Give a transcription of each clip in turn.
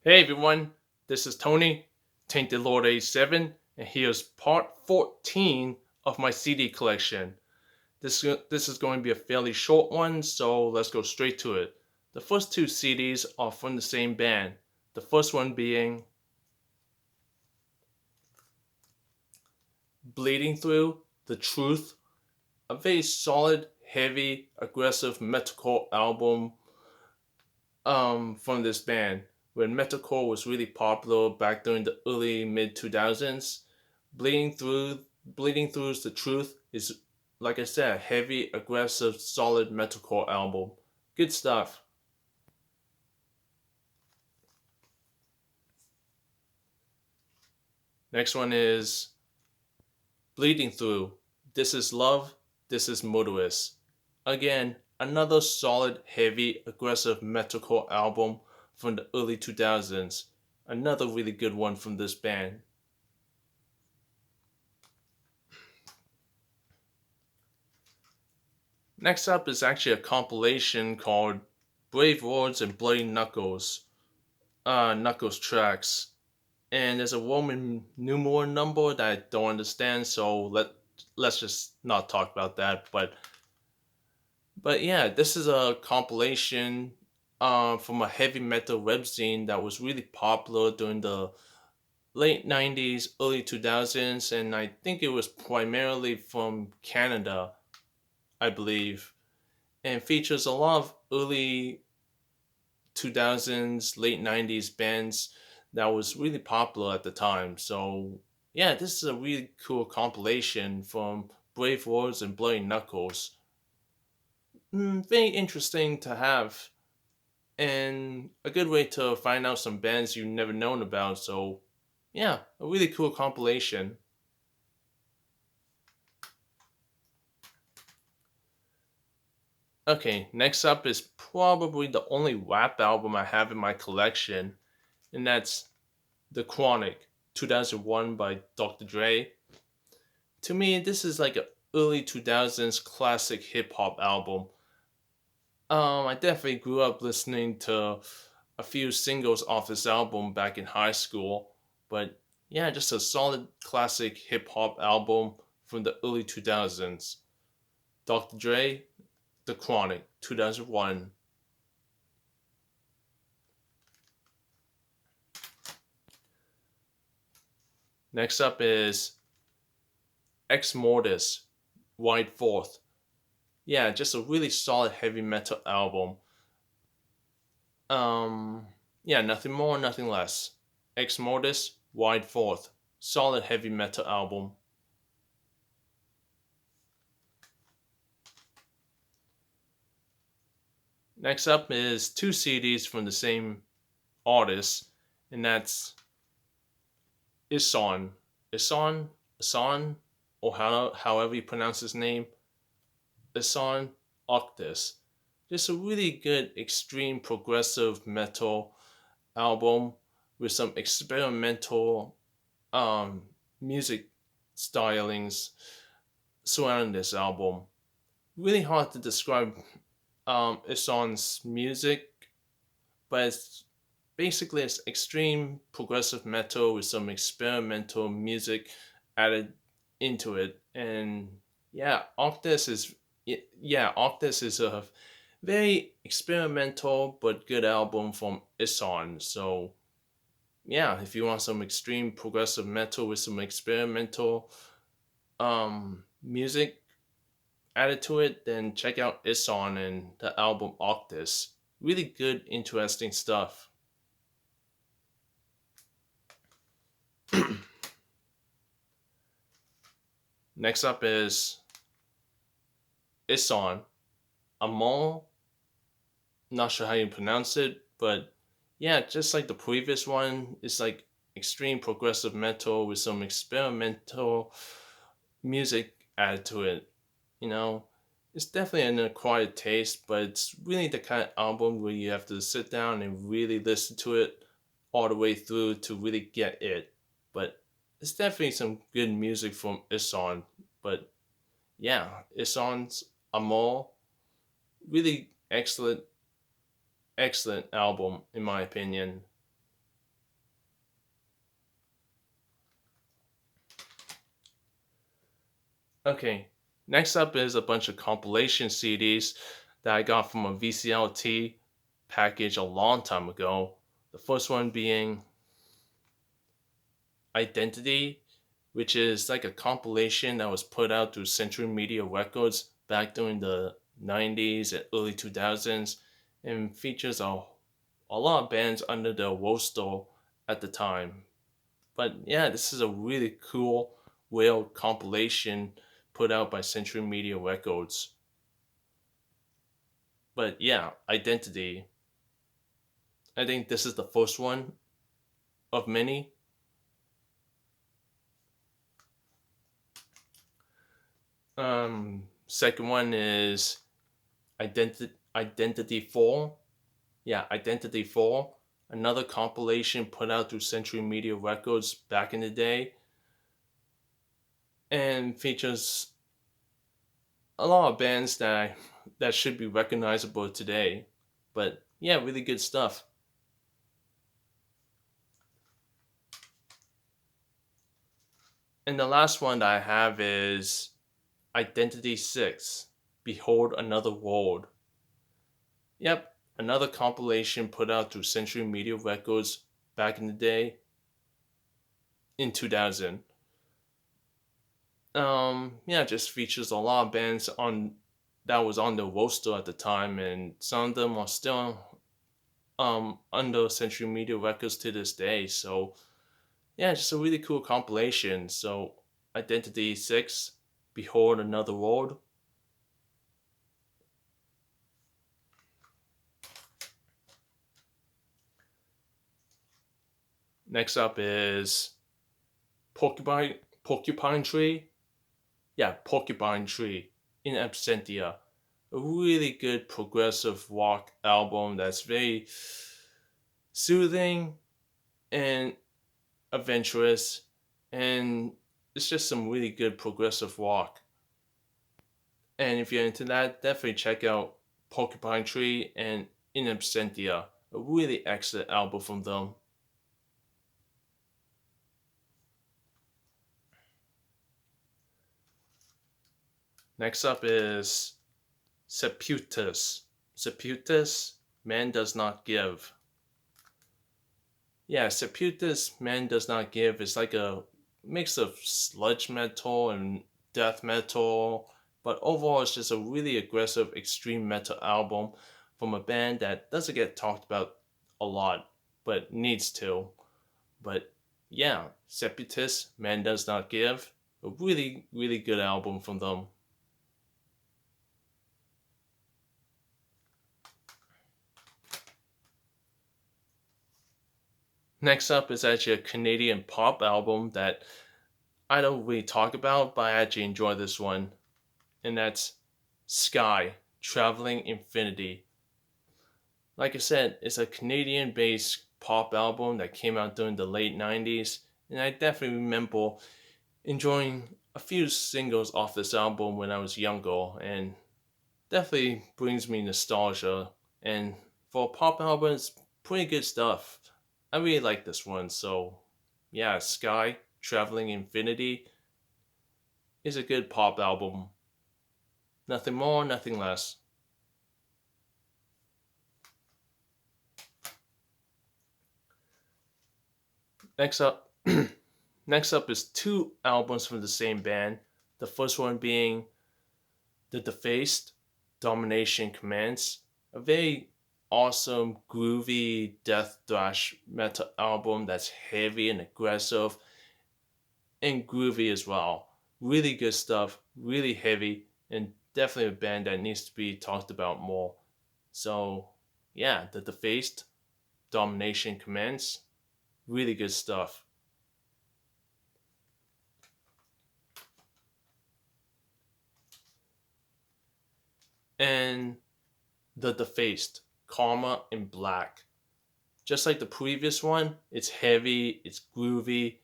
Hey everyone, this is Tony, Tainted Lord 87, and here's part 14 of my CD collection. This is going to be a fairly short one, so let's go straight to it. The first two CDs are from the same band. The first one being Bleeding Through The Truth, a very solid, heavy, aggressive metalcore album from this band. When metalcore was really popular back during the early mid 2000s, Bleeding Through's The Truth is, like I said, a heavy, aggressive, solid metalcore album. Good stuff. Next one is Bleeding Through. This is Love, This is Murderous. Again, another solid, heavy, aggressive metalcore album from the early 2000s. Another really good one from this band. Next up is actually a compilation called Brave Words and Bloody Knuckles. Knuckles tracks. And there's a Roman numeral number that I don't understand, so let's just not talk about that. But yeah, this is a compilation from a heavy metal webzine that was really popular during the late 90s, early 2000s, and I think it was primarily from Canada, I believe, and features a lot of early 2000s, late 90s bands that was really popular at the time. So, yeah, this is a really cool compilation from Brave Words and Bloody Knuckles. Very interesting to have, and a good way to find out some bands you've never known about. So, yeah, a really cool compilation. Okay, next up is probably the only rap album I have in my collection, and that's The Chronic, 2001 by Dr. Dre. To me, this is like an early 2000s classic hip hop album. I definitely grew up listening to a few singles off this album back in high school, but yeah, just a solid classic hip hop album from the early 2000s. Dr. Dre, The Chronic, 2001. Next up is Ex Mortis, Wide Fourth. Yeah, just a really solid heavy metal album. Um, yeah, nothing more, nothing less. Ex Mortis, Wide Fourth. Solid heavy metal album. Next up is two CDs from the same artist, and that's Ison. Ison, or however you pronounce his name. Ison Octus. Just a really good extreme progressive metal album with some experimental music stylings surrounding this album. Really hard to describe Ison's music, but it's extreme progressive metal with some experimental music added into it. And yeah, Octus is a very experimental but good album from Ison. So yeah, if you want some extreme progressive metal with some experimental music added to it, then check out Ison and the album Octus. Really good, interesting stuff. Next up is Ison. Amon, not sure how you pronounce it, but yeah, just like the previous one, it's like extreme progressive metal with some experimental music added to it. You know, it's definitely an acquired taste, but it's really the kind of album where you have to sit down and really listen to it all the way through to really get it. But it's definitely some good music from Ison. But yeah, Ison's Amor, really excellent album in my opinion. Okay, next up is a bunch of compilation CDs that I got from a VCLT package a long time ago. The first one being Identity, which is like a compilation that was put out through Century Media Records back during the 90s and early 2000s and features a lot of bands under the Wosto at the time. But yeah, this is a really cool whale compilation put out by Century Media Records. But yeah, Identity. I think this is the first one of many. Second one is Identity 4. Yeah, Identity 4. Another compilation put out through Century Media Records back in the day and features a lot of bands that should be recognizable today. But yeah, really good stuff. And the last one that I have is Identity 6. Behold Another World. Yep, another compilation put out through Century Media Records back in the day in 2000. Yeah, just features a lot of bands on that was on the roster at the time, and some of them are still under Century Media Records to this day. So yeah, just a really cool compilation. So Identity 6, Behold Another World. Next up is Porcupine Tree. Yeah, Porcupine Tree in Absentia. A really good progressive rock album that's very soothing and adventurous, and it's just some really good progressive rock. And if you're into that, definitely check out Porcupine Tree and In Absentia. A really excellent album from them. Next up is Seputus. Seputus, Man Does Not Give. Yeah, Seputus, Man Does Not Give is like a mix of sludge metal and death metal, but overall it's just a really aggressive extreme metal album from a band that doesn't get talked about a lot, but needs to. But yeah, Seputus, Man Does Not Give, a really, really good album from them. Next up is actually a Canadian pop album that I don't really talk about, but I actually enjoy this one, and that's Sky Traveling Infinity. Like I said, it's a Canadian based pop album that came out during the late 90s, and I definitely remember enjoying a few singles off this album when I was younger, and definitely brings me nostalgia. And for a pop album, it's pretty good stuff. I really like this one, so yeah, Sky Traveling Infinity is a good pop album. Nothing more, nothing less. Next up, next up is two albums from the same band. The first one being The Defaced Domination Commands, a very awesome, groovy death thrash metal album that's heavy and aggressive and groovy as well. Really good stuff, really heavy, and definitely a band that needs to be talked about more. So, yeah, The Defaced Domination Commands, really good stuff. And The Defaced, Karma in Black. Just like the previous one, it's heavy, it's groovy,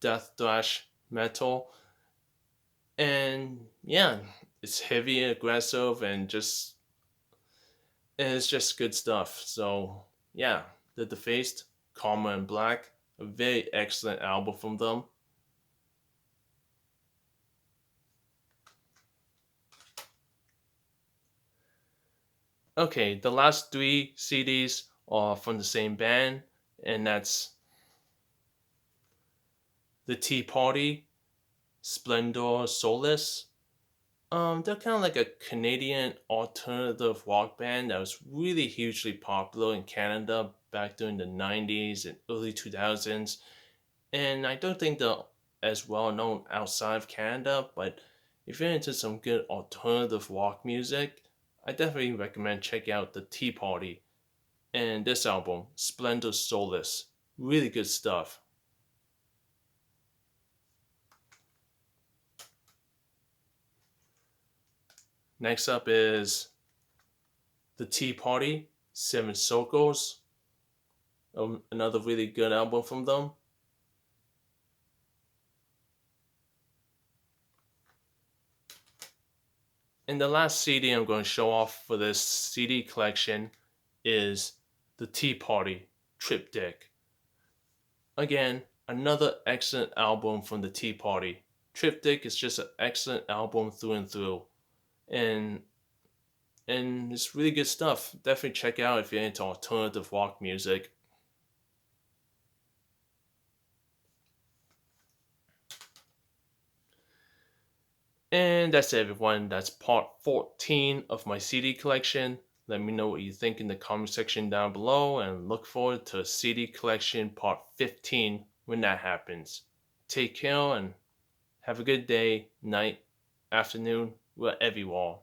death thrash metal, and yeah, it's heavy and aggressive and it's just good stuff. So yeah, The Defaced, Karma in Black, a very excellent album from them. Okay, the last three CDs are from the same band, and that's The Tea Party, Splendor Solace. They're kind of like a Canadian alternative rock band that was really hugely popular in Canada back during the 90s and early 2000s. And I don't think they're as well known outside of Canada, but if you're into some good alternative rock music, I definitely recommend checking out The Tea Party and this album, Splendor Solace. Really good stuff. Next up is The Tea Party, Seven Circles, another really good album from them. And the last CD I'm going to show off for this CD collection is The Tea Party Triptych. Again, another excellent album from The Tea Party. Triptych is just an excellent album through and through. And it's really good stuff. Definitely check out if you're into alternative rock music. And that's it, everyone. That's part 14 of my CD collection. Let me know what you think in the comment section down below and look forward to CD collection part 15 when that happens. Take care and have a good day, night, afternoon, wherever you are.